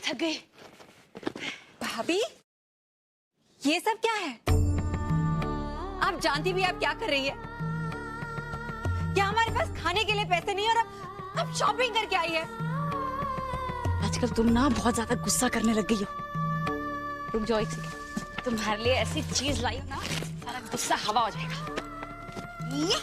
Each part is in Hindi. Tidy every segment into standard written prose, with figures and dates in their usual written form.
थक गई। भाभी, ये सब क्या है? आप जानती भी आप क्या कर रही है? क्या हमारे पास खाने के लिए पैसे नहीं और अब शॉपिंग करके आई है? आजकल तुम ना बहुत ज्यादा गुस्सा करने लग गई हो। रुक जाओ एक सेकंड। तुम्हारे लिए ऐसी चीज लाई हूं ना, सारा गुस्सा हवा हो जाएगा। ये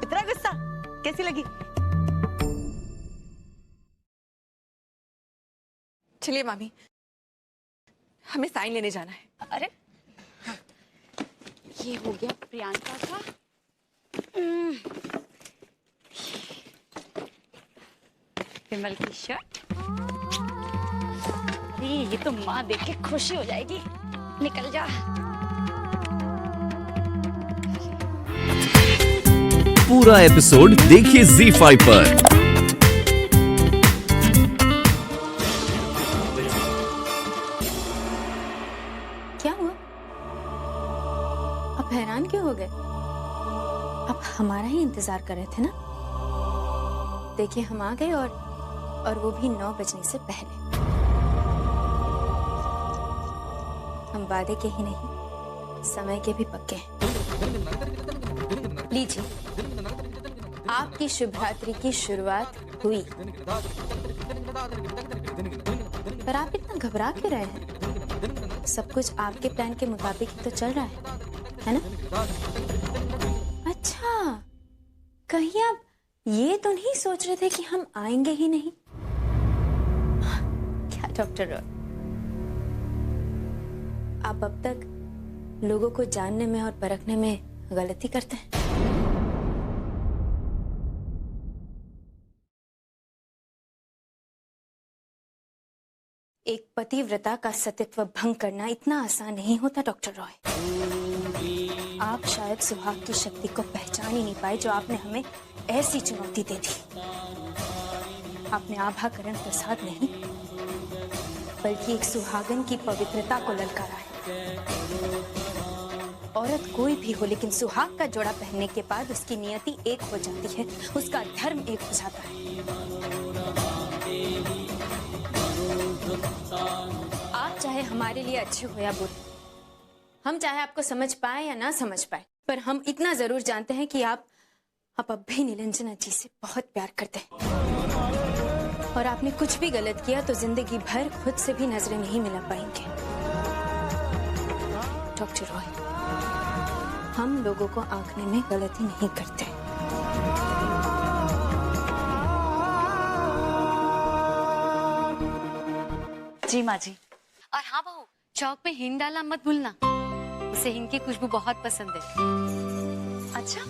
इतना गुस्सा कैसी लगी? चलिए मामी, हमें साइन लेने जाना है। अरे हाँ, ये हो गया प्रियंका का। विमल की शर्ट। अरे ये तो माँ देख के खुशी हो जाएगी। निकल जा। पूरा एपिसोड देखिए ZEE5 पर। क्या हुआ? आप हैरान क्यों हो गए? आप हमारा ही इंतजार कर रहे थे ना? देखिए हम आ गए और वो भी 9 बजने से पहले। हम वादे के ही नहीं, समय के भी पक्के हैं। लीजिए, आपकी शुभरात्रि की शुरुआत हुई। पर आप इतना घबरा क्यों रहे हैं? सब कुछ आपके प्लान के मुताबिक ही तो चल रहा है ना? अच्छा, कहीं आप ये तो नहीं सोच रहे थे कि हम आएंगे ही नहीं? क्या डॉक्टर रॉय, आप अब तक लोगों को जानने में और परखने में गलती करते हैं। एक पतिव्रता का सतीत्व भंग करना इतना आसान नहीं होता डॉक्टर रॉय। आप शायद सुहाग की शक्ति को पहचान ही नहीं पाए जो आपने हमें ऐसी चुनौती दे दी। आपने आभाकरण प्रसाद नहीं, बल्कि एक सुहागन की पवित्रता को ललकारा है। औरत कोई भी हो, लेकिन सुहाग का जोड़ा पहनने के बाद उसकी नियति एक हो जाती है, उसका धर्म एक हो जाता है। आप चाहे हमारे लिए अच्छे हो या बुरे, हम चाहे आपको समझ पाए या ना समझ पाए, पर हम इतना जरूर जानते हैं कि आप अब भी निरंजना जी से बहुत प्यार करते हैं। और आपने कुछ भी गलत किया तो जिंदगी भर खुद से भी नजरें नहीं मिला पाएंगे। डॉक्टर रॉय, हम लोगों को आंकने में गलती नहीं करते। जी माँ जी। और हाँ बहू, चौक में हिंग डालना मत भूलना, उसे हिंग की खुशबू बहुत पसंद है। अच्छा,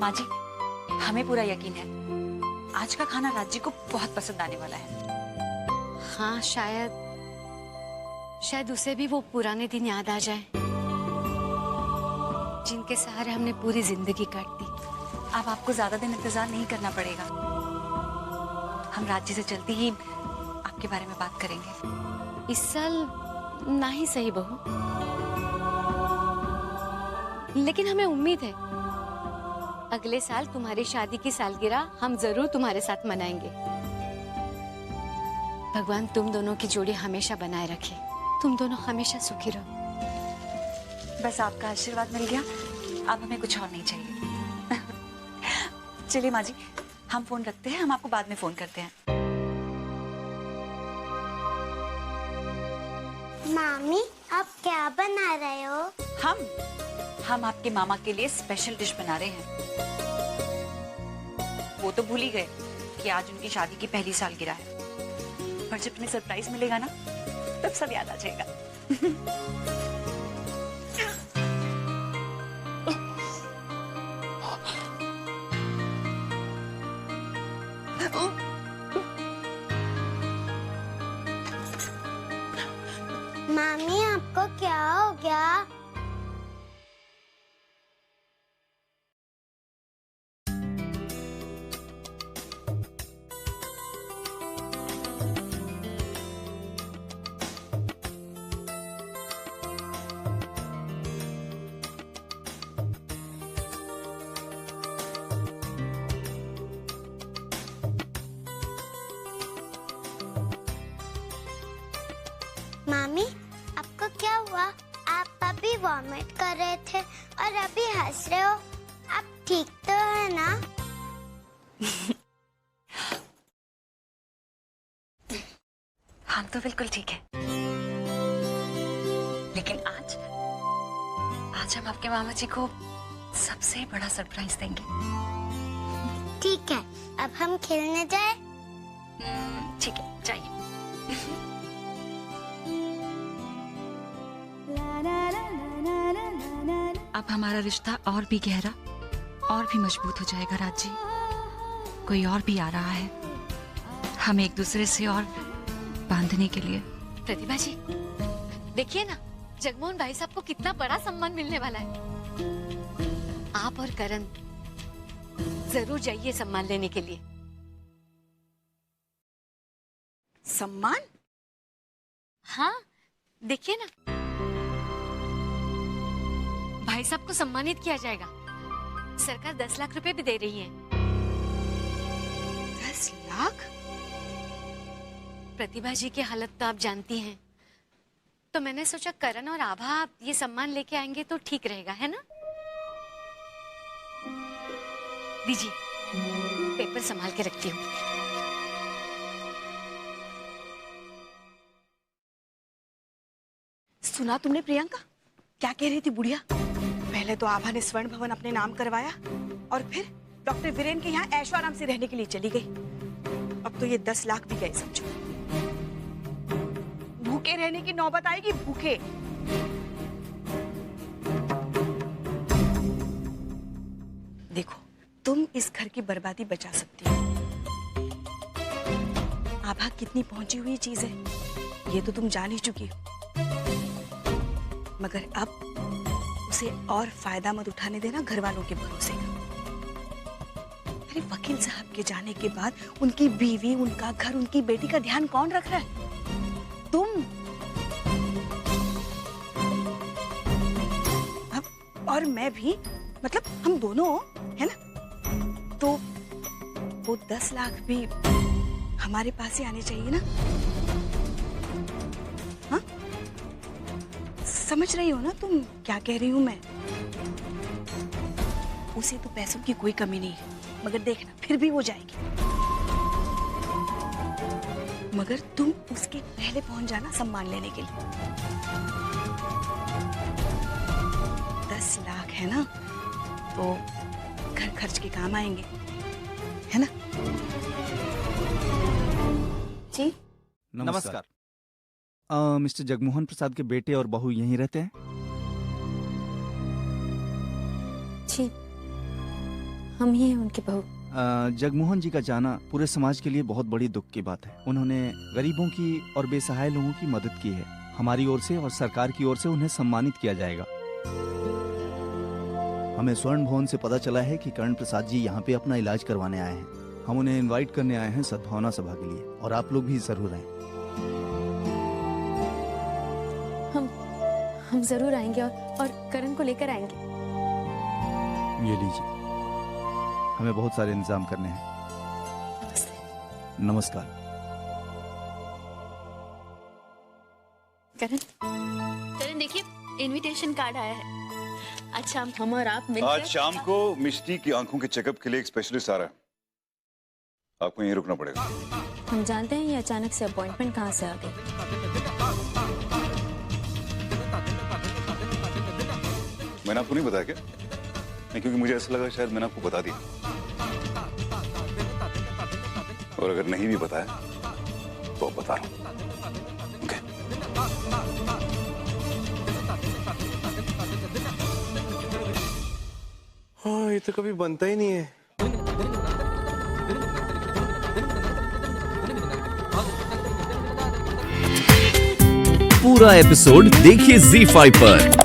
माँ जी, हमें पूरा यकीन है आज का खाना राज जी को बहुत पसंद आने वाला है। हाँ, शायद उसे भी वो पुराने दिन याद आ जाए जिनके सहारे हमने पूरी जिंदगी काट दी। अब आपको ज्यादा दिन इंतजार नहीं करना पड़ेगा। हम राज जी से जल्दी ही आपके बारे में बात करेंगे। इस साल ना ही सही बहू, लेकिन हमें उम्मीद है अगले साल तुम्हारी शादी की सालगिरह हम जरूर तुम्हारे साथ मनाएंगे। भगवान तुम दोनों की जोड़ी हमेशा बनाए रखे, तुम दोनों हमेशा सुखी रहो। बस आपका आशीर्वाद मिल गया, अब हमें कुछ और नहीं चाहिए। चलिए माँ जी, हम फोन रखते हैं, हम आपको बाद में फोन करते हैं। मामी, आप क्या बना रहे हो? हम आपके मामा के लिए स्पेशल डिश बना रहे हैं। वो तो भूल ही गए कि आज उनकी शादी की पहली सालगिरह है, पर जब तुम्हें सरप्राइज मिलेगा ना, तब सब याद आ जाएगा। मामी, आपको क्या हो गया? मामी आपको क्या हुआ? आप अभी वॉमिट कर रहे थे और अभी हंस रहे हो। आप ठीक तो है ना? हम तो बिल्कुल ठीक है, लेकिन आज हम आपके मामा जी को सबसे बड़ा सरप्राइज देंगे। ठीक है, अब हम खेलने जाए? ठीक है, जाइए। अब हमारा रिश्ता और भी गहरा और भी मजबूत हो जाएगा राज जी। कोई और भी आ रहा है हम एक दूसरे से और बांधने के लिए। प्रतिभा जी, देखिए ना, जगमोहन भाई साहब को कितना बड़ा सम्मान मिलने वाला है। आप और करण जरूर जाइए सम्मान लेने के लिए। सम्मान? हाँ, देखिए ना, भाई साहब को सम्मानित किया जाएगा। सरकार 10 लाख रुपए भी दे रही है। 10 लाख? प्रतिभा जी की हालत तो आप जानती हैं, तो मैंने सोचा करण और आभा ये सम्मान लेके आएंगे तो ठीक रहेगा, है ना? दीजिए, पेपर संभाल के रखती हूँ। सुना तुमने प्रियंका? क्या कह रही थी बुढ़िया? पहले तो आभा ने स्वर्ण भवन अपने नाम करवाया और फिर डॉक्टर वीरेन के यहाँ ऐशो आराम से रहने के लिए चली गई। अब तो ये 10 लाख भी गए समझो। भूखे रहने की नौबत आएगी, भूखे। देखो, तुम इस घर की बर्बादी बचा सकती हो। आभा कितनी पहुंची हुई चीज है, ये तो तुम जान ही चुकी हो। मगर अब उसे और फायदा मत उठाने देना घर वालों के भरोसे का। अरे वकील साहब के जाने के बाद उनकी बीवी, उनका घर, उनकी बेटी का ध्यान कौन रख रहा है? तुम। अब और मैं भी, मतलब हम दोनों, है ना? तो वो 10 लाख भी हमारे पास ही आने चाहिए ना? हाँ? समझ रही हो ना तुम क्या कह रही हूं मैं? उसे तो पैसों की कोई कमी नहीं है, मगर देखना फिर भी वो जाएगी। मगर तुम उसके पहले पहुंच जाना सम्मान लेने के लिए। 10 लाख है ना, तो घर खर्च के काम आएंगे, है ना? जी नमस्कार। मिस्टर जगमोहन प्रसाद के बेटे और बहू यहीं रहते हैं? जी, हम ही हैं उनकी बहू। जगमोहन जी का जाना पूरे समाज के लिए बहुत बड़ी दुख की बात है। उन्होंने गरीबों की और बेसहाय लोगों की मदद की है। हमारी ओर से और सरकार की ओर से उन्हें सम्मानित किया जाएगा। हमें स्वर्ण भवन से पता चला है कि करण प्रसाद जी यहाँ पे अपना इलाज करवाने आए हैं। हम उन्हें इनवाइट करने आए हैं सद्भावना सभा के लिए, और आप लोग भी जरूर आए। हम जरूर आएंगे और करण को लेकर आएंगे। ये लीजिए, हमें बहुत सारे इंतजाम करने हैं। नमस्कार। करण देखिए, इनविटेशन कार्ड आया है। अच्छा, हम और आप मिलकर आज शाम को मिष्टी की आंखों के चेकअप के लिए एक स्पेशलिस्ट आ रहा है। आपको यहीं रुकना पड़ेगा। हम जानते हैं ये अचानक से अपॉइंटमेंट कहाँ से आ गई। मैंने आपको नहीं बताया क्या? नहीं, क्योंकि मुझे ऐसा लगा शायद मैंने आपको बता दिया, और अगर नहीं भी बताया तो अब बता रहा हूं। ओके? हाँ, ये तो कभी बनता ही नहीं है। पूरा एपिसोड देखिए ZEE5 पर।